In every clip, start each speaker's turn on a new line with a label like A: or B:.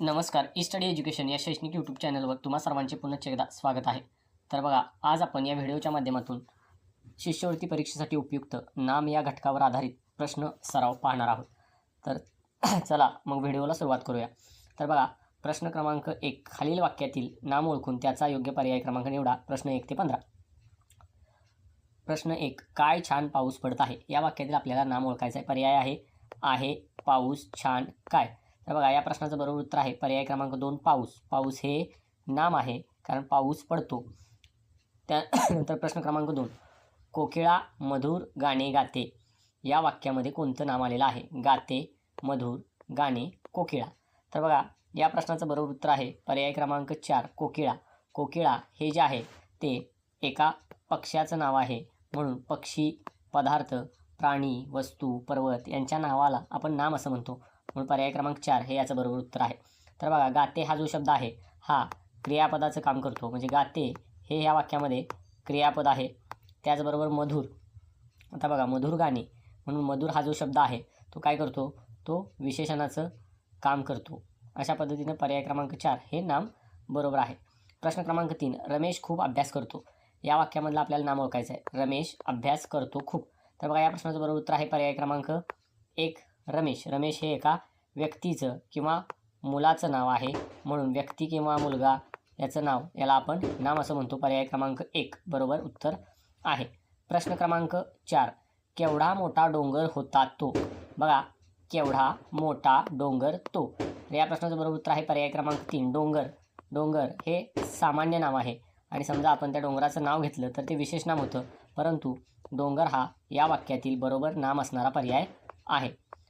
A: नमस्कार. E study education या शैक्षणिक यूट्यूब चॅनलवर तुम्हा सर्वांचे पुन्हा एकदा स्वागत आहे. तर बघा, आज आपण या व्हिडिओच्या माध्यमातून शिष्यवृत्ती परीक्षेसाठी उपयुक्त नाम या घटकावर आधारित प्रश्न सराव पाहणार आहोत. तर चला मग व्हिडिओला सुरुवात करूया. तर बघा, प्रश्न क्रमांक 1, खालील वाक्यातील नाम ओळखून त्याचा योग्य पर्याय क्रमांक निवडा. प्रश्न 1 ते 15. प्रश्न 1, काय छान पाऊस पडत आहे. या वाक्यातील आपल्याला नाम ओळखायचं आहे. पर्याय आहे, पाऊस, छान, काय. तर बघा, या प्रश्नाचं बरोबर उत्तर आहे पर्याय क्रमांक 2, पाऊस. पाऊस हे नाम आहे कारण पाऊस पडतो. त्यानंतर प्रश्न क्रमांक 2, कोकिळा मधुर गाणे गाते. या वाक्यामध्ये कोणतं नाम आलेलं आहे. गाते, मधुर, गाणे, कोकिळा. तर बघा, या प्रश्नाचं बरोबर उत्तर आहे पर्याय क्रमांक 4, कोकिळा. कोकिळा हे जे आहे ते एका पक्ष्याचं नाव आहे, म्हणून पक्षी, पदार्थ, प्राणी, वस्तू, पर्वत यांच्या नावाला आपण नाम असं म्हणतो, म्हणून पर्याय क्रमांक 4 हे याचं बरोबर उत्तर आहे. तर बघा, गाते हा जो शब्द आहे हा क्रियापदाचं काम करतो, म्हणजे गाते हे या वाक्यामध्ये क्रियापद आहे. त्याचबरोबर मधुर, आता बघा, मधुर गाणे, म्हणून मधुर हा जो शब्द आहे तो काय करतो, तो विशेषणाचं काम करतो. अशा पद्धतीने पर्याय क्रमांक 4 हे नाम बरोबर आहे. प्रश्न क्रमांक 3, रमेश खूप अभ्यास करतो. या वाक्यामधलं आपल्याला नाम ओळखायचं आहे. रमेश अभ्यास करतो खूप. तर बघा, या प्रश्नाचं बरोबर उत्तर आहे पर्याय क्रमांक 1, रमेश. रमेश हे एका व्यक्तीचं किंवा मुलाचं नाव आहे, म्हणून व्यक्ती किंवा मुलगा याचं नाव, याला आपण नाम असं म्हणतो. पर्याय क्रमांक 1 बरोबर उत्तर आहे. प्रश्न क्रमांक 4, केवढा मोठा डोंगर होता तो. बघा, केवढा मोठा डोंगर तो. तर या प्रश्नाचं बरोबर उत्तर आहे पर्याय क्रमांक 3, डोंगर. डोंगर हे सामान्य नाव आहे आणि समजा आपण त्या डोंगराचं नाव घेतलं तर ते विशेष नाम होतं, परंतु डोंगर हा या वाक्यातील बरोबर नाम असणारा पर्याय आहे.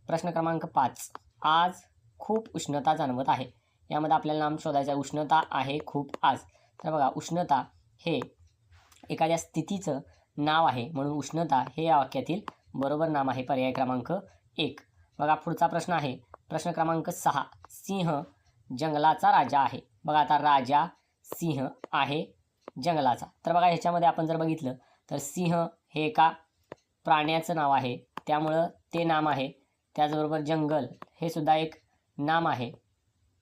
A: प्रश्न क्रमांक 5, आज खूप उष्णता जाणवत आहे. यामध्ये आपल्याला नाम शोधायचं आहे. उष्णता आहे खूप आज. तर बघा, उष्णता हे एखाद्या स्थितीचं नाव आहे, म्हणून उष्णता हे या वाक्यातील बरोबर नाम आहे. पर्याय क्रमांक 1. बघा, पुढचा प्रश्न आहे प्रश्न क्रमांक 6, सिंह जंगलाचा राजा आहे. बघा, आता राजा सिंह आहे जंगलाचा. तर बघा, ह्याच्यामध्ये आपण जर बघितलं तर सिंह हे एका प्राण्याचं नाव आहे, त्यामुळं ते नाम आहे. त्याचबरोबर जंगल हे सुद्धा एक नाम आहे,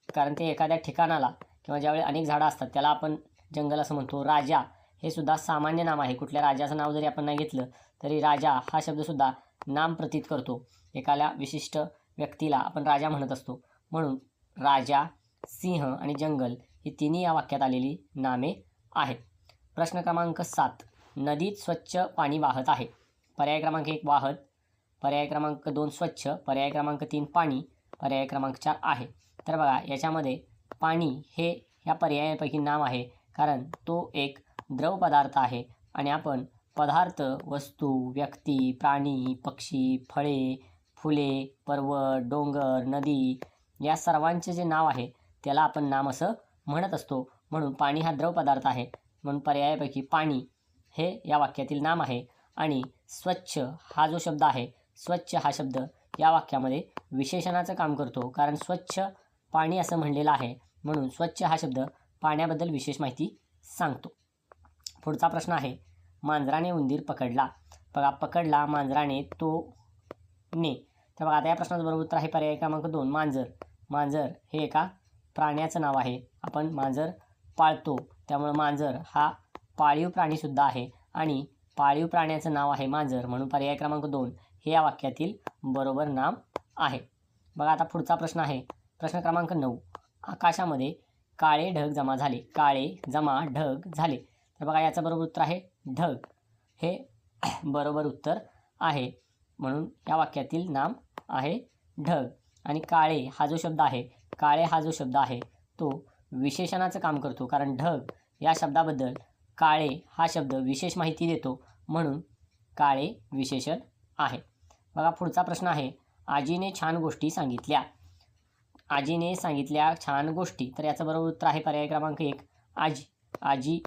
A: कारण ते एखाद्या ठिकाणाला किंवा ज्यावेळी अनेक झाडं असतात त्याला आपण जंगल असं म्हणतो. राजा हे सुद्धा सामान्य नाम आहे. कुठल्या राजाचं नाव जरी आपण नाही घेतलं तरी राजा हा शब्दसुद्धा नाम प्रतीत करतो. एखाद्या विशिष्ट व्यक्तीला आपण राजा म्हणत असतो, म्हणून राजा, सिंह आणि जंगल ही तिन्ही या वाक्यात आलेली नामे आहेत. प्रश्न क्रमांक 7, नदीत स्वच्छ पाणी वाहत आहे. पर्याय क्रमांक 1, वाहत. पर्याय क्रमांक 2, स्वच्छ. पर्याय क्रमांक 3, पाणी. पर्याय क्रमांक 4 आहे. तर बघा, याच्यामध्ये पाणी हे या पर्यायांपैकी नाम आहे, कारण तो एक द्रव पदार्थ आहे आणि आपण पदार्थ, वस्तू, व्यक्ती, प्राणी, पक्षी, फळे, फुले, पर्वत, डोंगर, नदी या सर्वांचे जे नाव आहे त्याला आपण नाम असं म्हणत असतो, म्हणून पाणी हा द्रव पदार्थ आहे, म्हणून पर्यायापैकी पाणी हे या वाक्यातील नाम आहे. आणि स्वच्छ हा जो शब्द आहे, स्वच्छ हा शब्द या वाक्यामध्ये विशेषणाचं काम करतो, कारण स्वच्छ पाणी असं म्हणलेलं आहे, म्हणून स्वच्छ हा शब्द पाण्याबद्दल विशेष माहिती सांगतो. पुढचा प्रश्न आहे, मांजराने उंदीर पकडला. बघा, पकडला मांजराने तो ने. तर बघा, आता या प्रश्नाचं बरोबर उत्तर आहे पर्याय क्रमांक 2, मांजर. मांजर हे एका प्राण्याचं नाव आहे. आपण मांजर पाळतो, त्यामुळे मांजर हा पाळीव प्राणीसुद्धा आहे आणि पाळीव प्राण्याचं नाव आहे मांजर, म्हणून पर्याय क्रमांक 2 हे या वाक्यातील बरोबर नाम आहे. बघा, आता पुढचा प्रश्न आहे प्रश्न क्रमांक 9, आकाशामध्ये काळे ढग जमा झाले. काळे जमा ढग झाले. तर बघा, याचं बरोबर उत्तर आहे ढग हे बरोबर उत्तर आहे, म्हणून या वाक्यातील नाम आहे ढग. आणि काळे हा जो शब्द आहे, काळे हा जो शब्द आहे तो विशेषणाचं काम करतो, कारण ढग या शब्दाबद्दल काळे हा शब्द विशेष माहिती देतो, म्हणून काळे विशेषण आहे. बघा, पुढचा प्रश्न आहे, आजीने छान गोष्टी सांगितल्या. आजीने सांगितल्या छान गोष्टी. तर याचं बरोबर उत्तर आहे पर्याय क्रमांक 1, आजी. आजी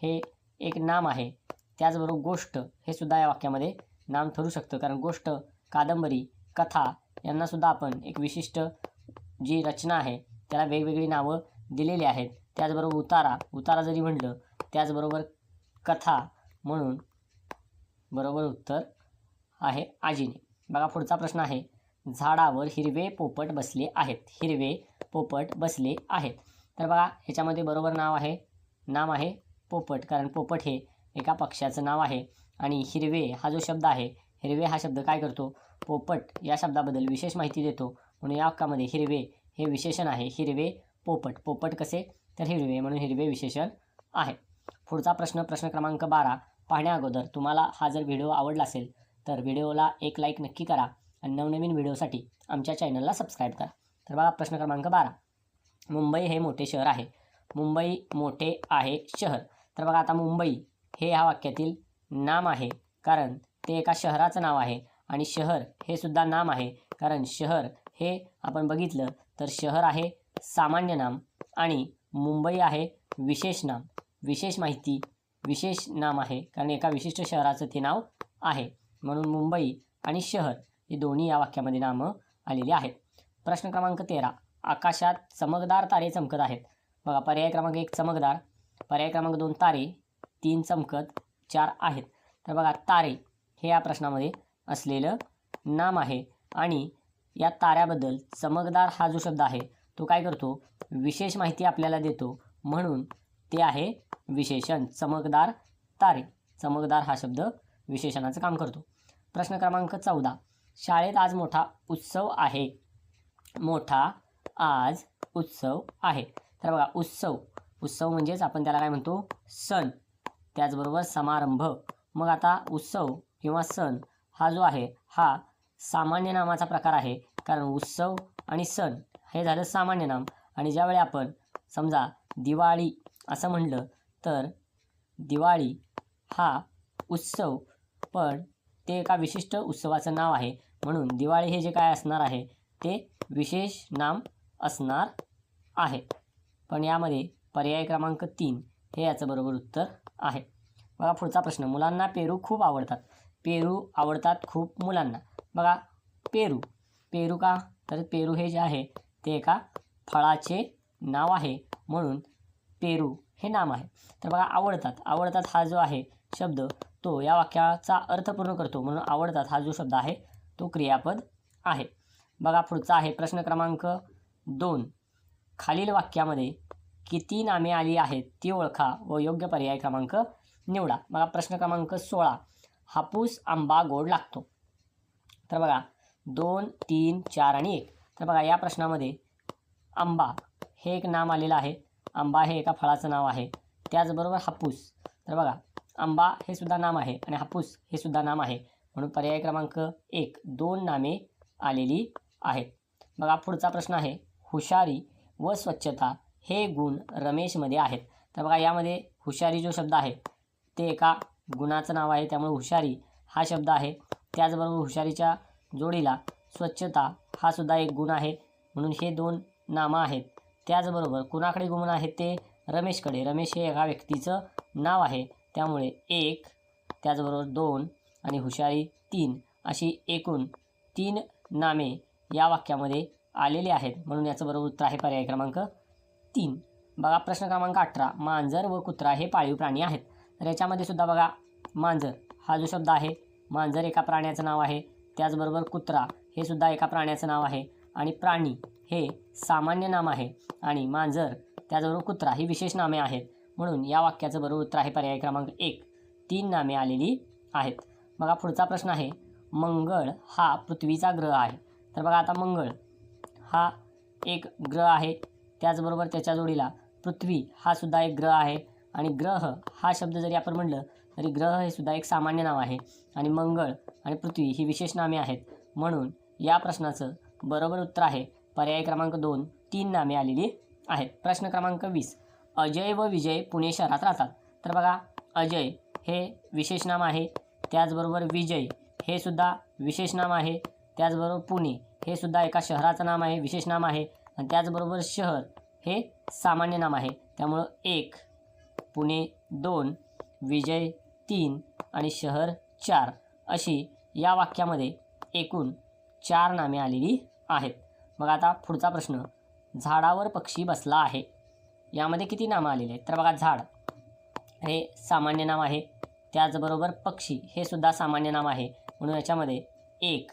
A: हे एक नाम आहे. त्याचबरोबर गोष्ट हे सुद्धा या वाक्यामध्ये नाम ठरू शकतं, कारण गोष्ट, कादंबरी, कथा यांनासुद्धा आपण एक विशिष्ट जी रचना आहे त्याला वेगवेगळी नावं दिलेली आहेत. त्याचबरोबर उतारा जरी म्हटलं, त्याचबरोबर कथा, म्हणून बरोबर उत्तर आहे आजीने. बघा, पुढचा प्रश्न आहे, झाडावर हिरवे पोपट बसले आहेत. हिरवे पोपट बसले आहेत. तर बघा ह्याच्यामध्ये बरोबर नाम आहे पोपट, कारण पोपट हे एका पक्ष्याचं नाव आहे. आणि हिरवे हा जो शब्द आहे, हिरवे हा शब्द काय करतो, पोपट या शब्दाबद्दल विशेष माहिती देतो. म्हणून या वाक्यामध्ये हिरवे हे विशेषण आहे. हिरवे पोपट, पोपट कसे तर हिरवे, म्हणून हिरवे विशेषण आहे. पुढचा प्रश्न क्रमांक 12 पाहण्या अगोदर तुम्हाला हा जर व्हिडिओ आवडला असेल तर व्हिडिओला एक लाईक नक्की करा आणि नवनवीन व्हिडिओसाठी आमच्या चॅनलला सबस्क्राईब करा. तर बघा प्रश्न क्रमांक 12, मुंबई हे मोठे शहर आहे. मुंबई मोठे आहे शहर. तर बघा आता मुंबई हे ह्या वाक्यातील नाम आहे, कारण ते एका शहराचं नाव आहे. आणि शहर हे सुद्धा नाम आहे, कारण शहर हे आपण बघितलं तर शहर आहे सामान्य नाम आणि मुंबई आहे विशेष नाम, विशेष माहिती, विशेष नाम आहे, कारण एका विशिष्ट शहराचं ते नाव आहे. म्हणून मुंबई आणि शहर हे दोन्ही या वाक्यामध्ये नामं आलेली आहेत. प्रश्न क्रमांक 13, आकाशात चमकदार तारे चमकत आहेत. बघा पर्याय क्रमांक 1 चमकदार, पर्याय क्रमांक 2 तारे, 3 चमकत, 4 आहेत. तर बघा तारे हे या प्रश्नामध्ये असलेलं नाम आहे आणि या ताऱ्याबद्दल चमकदार हा जो शब्द आहे तो काय करतो, विशेष माहिती आपल्याला देतो. म्हणून ते आहे विशेषण. चमकदार तारे, चमकदार हा शब्द विशेषणाचं काम करतो. प्रश्न क्रमांक 14, शाळेत आज मोठा उत्सव आहे. मोठा आज उत्सव आहे. तर बघा उत्सव म्हणजेच आपण त्याला काय म्हणतो, सण, त्याचबरोबर समारंभ. मग आता उत्सव किंवा सण हा जो आहे हा सामान्य नामाचा प्रकार आहे, कारण उत्सव आणि सण हे झालं सामान्य नाम. आणि ज्यावेळी आपण समजा दिवाळी असं म्हणलं तर दिवाळी हा उत्सव, पण ते एका विशिष्ट उत्सवाचं नाव आहे. म्हणून दिवाळी हे जे काय असणार आहे ते विशेष नाम असणार आहे. पण यामध्ये पर्याय क्रमांक 3 हे याचं बरोबर उत्तर आहे. बघा पुढचा प्रश्न, मुलांना पेरू खूप आवडतात. पेरू आवडतात खूप मुलांना. बघा पेरू का तर पेरू हे जे आहे ते एका फळाचे नाव आहे, म्हणून पेरू हे नाम आहे. तर बघा आवडतात हा जो आहे शब्द तो या वाक्याचा अर्थ पूर्ण करतो, म्हणून आवडतात हा जो शब्द आहे तो क्रियापद आहे. बघा पुढचा आहे प्रश्न क्रमांक 2, खालील वाक्यामध्ये किती नामे आली आहेत ती ओळखा व योग्य पर्याय क्रमांक निवडा. बघा प्रश्न क्रमांक 16, हापूस आंबा गोड लागतो. तर बघा 2, 3, 4 आणि 1. तर बघा या प्रश्नामध्ये आंबा हे एक नाम आलेलं आहे. आंबा हे एका फळाचं नाव आहे. त्याचबरोबर हापूस, तर बघा आंबा हे सुद्धा नाम आहे आणि हापूस हे सुद्धा नाम आहे, म्हणून पर्याय क्रमांक 1 2 नामे आलेली आहेत. बघा पुढचा प्रश्न आहे, हुशारी व स्वच्छता हे गुण रमेशमध्ये आहेत. तर बघा यामध्ये हुशारी जो शब्द आहे ते एका गुणाचं नाव आहे, त्यामुळे हुशारी हा शब्द आहे. त्याचबरोबर हुशारीच्या जोडीला स्वच्छता हा सुद्धा एक गुण आहे, म्हणून हे 2 नामं आहेत. त्याचबरोबर कुणाकडे गुण आहेत ते रमेशकडे. रमेश हे एका व्यक्तीचं नाव आहे, त्यामुळे 1 त्याचबरोबर 2 आणि हुशारी 3 अशी एकूण 3 नामे या वाक्यामध्ये आलेली आहेत, म्हणून याचं बरोबर उत्तर आहे पर्याय क्रमांक 3. बघा प्रश्न क्रमांक 18, मांजर व कुत्रा हे पाळीव प्राणी आहेत. तर याच्यामध्ये सुद्धा बघा मांजर हा जो शब्द आहे, मांजर एका प्राण्याचं नाव आहे. त्याचबरोबर कुत्रा हे सुद्धा एका प्राण्याचं नाव आहे आणि प्राणी हे सामान्य नाम आहे आणि मांजर त्याचबरोबर कुत्रा ही विशेष नामे आहेत, म्हणून या वाक्याचं बरोबर उत्तर आहे पर्याय क्रमांक 1 3 नामे आलेली आहेत. बघा पुढचा प्रश्न आहे, मंगळ हा पृथ्वीचा ग्रह आहे. तर बघा आता मंगळ हा एक ग्रह आहे, त्याचबरोबर त्याच्या जोडीला पृथ्वी हा सुद्धा एक ग्रह आहे आणि ग्रह हा शब्द जरी आपण म्हटलं तरी ग्रह हे सुद्धा एक सामान्य नाव आहे आणि मंगळ आणि पृथ्वी ही विशेष नामे आहेत, म्हणून या प्रश्नाचं बरोबर उत्तर आहे पर्याय क्रमांक 2 3 नामे आलेली आहेत. प्रश्न क्रमांक 20, अजय व विजय पुणे शहरात राहतात. तर बघा अजय हे विशेष नाम आहे, त्याचबरोबर विजय हे सुद्धा विशेष नाम आहे, त्याचबरोबर पुणे हे सुद्धा एका शहराचं नाम आहे, विशेष नाम आहे आणि त्याचबरोबर शहर हे सामान्य नाम आहे, त्यामुळं 1 पुणे 2 विजय 3 आणि शहर 4 अशी या वाक्यामध्ये एकूण 4 नामे आलेली आहेत. मग आता पुढचा प्रश्न, झाडावर पक्षी बसला आहे. यामध्ये किती नामं आलेली आहेत? तर बघा झाड हे सामान्य नाम आहे, त्याचबरोबर पक्षी हे सुद्धा सामान्य नाम आहे, म्हणून याच्यामध्ये 1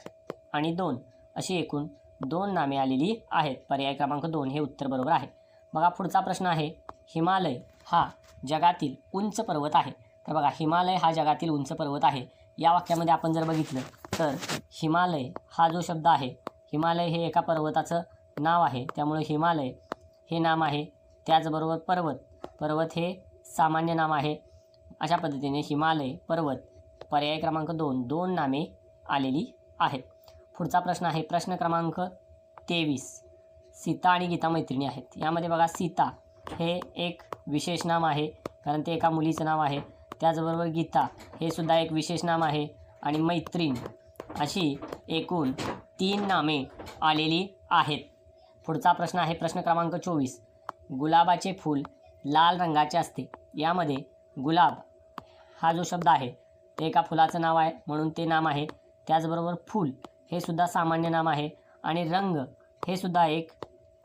A: आणि 2 अशी एकूण 2 नामे आलेली आहेत. पर्याय क्रमांक 2 हे उत्तर बरोबर आहे. बघा पुढचा प्रश्न आहे, हिमालय हा जगातील उंच पर्वत आहे. तर बघा हिमालय हा जगातील उंच पर्वत आहे. या वाक्यामध्ये आपण जर बघितलं तर हिमालय हा जो शब्द आहे, हिमालय हे एका पर्वताचं नाव आहे, त्यामुळे हिमालय हे नाम आहे. त्याचबरोबर पर्वत हे सामान्य नाम आहे. अशा पद्धतीने हिमालय, पर्वत, पर्याय क्रमांक 2 नामे आलेली आहेत. पुढचा प्रश्न आहे प्रश्न क्रमांक 23. सीता आणि गीता मैत्रिणी आहेत. यामध्ये बघा सीता हे एक विशेष नाम आहे, कारण ते एका मुलीचं नाव आहे. त्याचबरोबर गीता हे सुद्धा एक विशेष नाम आहे आणि मैत्रीण अशी एकूण 3 नामे आलेली आहेत. पुढचा प्रश्न आहे प्रश्न क्रमांक 24. गुलाबाचे फूल लाल रंगाचे असते. यामध्ये गुलाब हा जो शब्द आहे ते एका फुलाचं नाव आहे म्हणून ते नाम आहे. त्याचबरोबर फूल हे सुद्धा सामान्य नाम आहे आणि रंग हे सुद्धा एक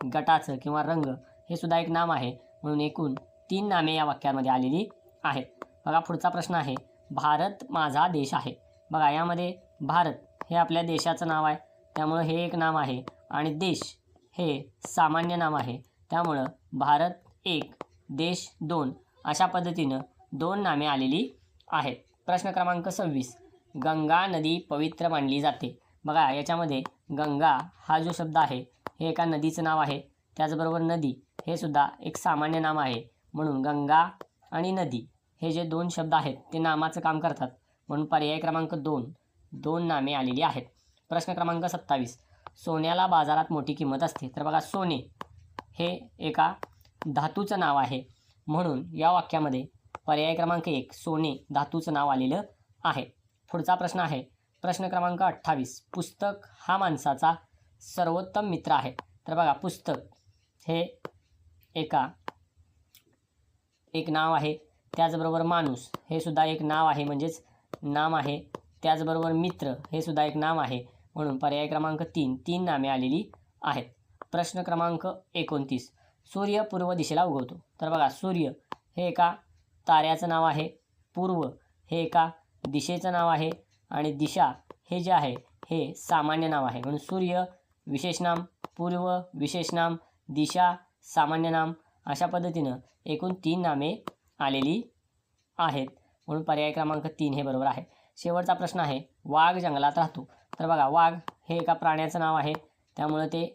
A: गटाचं किंवा रंग हे सुद्धा एक नाम आहे, म्हणून एकूण 3 नामे या वाक्यामध्ये आलेली आहेत. बघा पुढचा प्रश्न आहे, भारत माझा देश आहे. बघा यामध्ये भारत हे आपल्या देशाचं नाव आहे, त्यामुळं हे एक नाम आहे आणि देश हे सामान्य नाम आहे, त्यामुळं भारत 1, देश 2 अशा पद्धतीनं 2 नामे आलेली आहेत. प्रश्न क्रमांक 26. गंगा नदी पवित्र मानली जाते. बघा याच्यामध्ये गंगा हा जो शब्द आहे हे एका नदीचं नाव आहे. त्याचबरोबर नदी हे सुद्धा एक सामान्य नाम आहे, म्हणून गंगा आणि नदी हे जे 2 शब्द आहेत ते नामाचं काम करतात, म्हणून पर्याय क्रमांक 2 नामे आलेली आहेत. प्रश्न क्रमांक 27. सोन्याला बाजारात मोठी किंमत असते. तर बघा सोने हे एका धातूचं नाव आहे, म्हणून या वाक्यामध्ये पर्याय क्रमांक 1 सोने धातूचं नाव आलेलं आहे. पुढचा प्रश्न आहे प्रश्न क्रमांक 28. पुस्तक हा माणसाचा सर्वोत्तम मित्र आहे. तर बघा पुस्तक हे एक नाव आहे. त्याचबरोबर माणूस हे सुद्धा एक नाव आहे, म्हणजेच नाम आहे. त्याचबरोबर मित्र हे सुद्धा एक नाम आहे, म्हणून पर्याय क्रमांक 3 नामे आलेली आहेत. प्रश्न क्रमांक 29. सूर्य पूर्व दिशेला उगवतो. तर बघा सूर्य हे एका ताऱ्याचं नाव आहे, पूर्व हे एका दिशेचं नाव आहे आणि दिशा हे जे आहे हे सामान्य नाव आहे, म्हणून सूर्य विशेष नाम, पूर्व विशेष नाम, दिशा सामान्य नाम अशा पद्धतीनं एकूण 3 नामे आलेली आहेत, म्हणून पर्याय क्रमांक 3 हे बरोबर आहे. शेवटचा प्रश्न आहे, वाघ जंगलात राहतो. तर बघा वाघ हे एका प्राण्याचं नाव आहे, त्यामुळे ते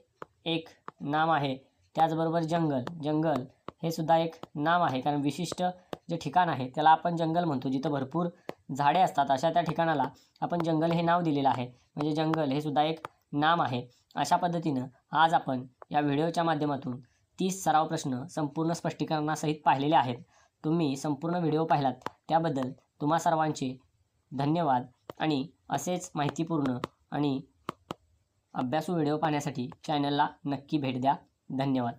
A: एक नाम आहे. त्याचबरोबर जंगल हे सुद्धा एक नाम आहे, कारण विशिष्ट जे ठिकाण आहे त्याला आपण जंगल म्हणतो. जिथं भरपूर झाडे असतात अशा त्या ठिकाणाला आपण जंगल हे नाव दिलेलं आहे, म्हणजे जंगल हे सुद्धा एक नाम आहे. अशा पद्धतीनं आज आपण या व्हिडिओच्या माध्यमातून 30 सराव प्रश्न संपूर्ण स्पष्टीकरणासहित पाहिलेले आहेत. तुम्ही संपूर्ण व्हिडिओ पाहिलात त्याबद्दल तुम्हा सर्वांचे धन्यवाद आणि असेच माहितीपूर्ण आणि अभ्यासू व्हिडिओ पाहण्यासाठी चॅनलला नक्की भेट द्या. धन्यवाद.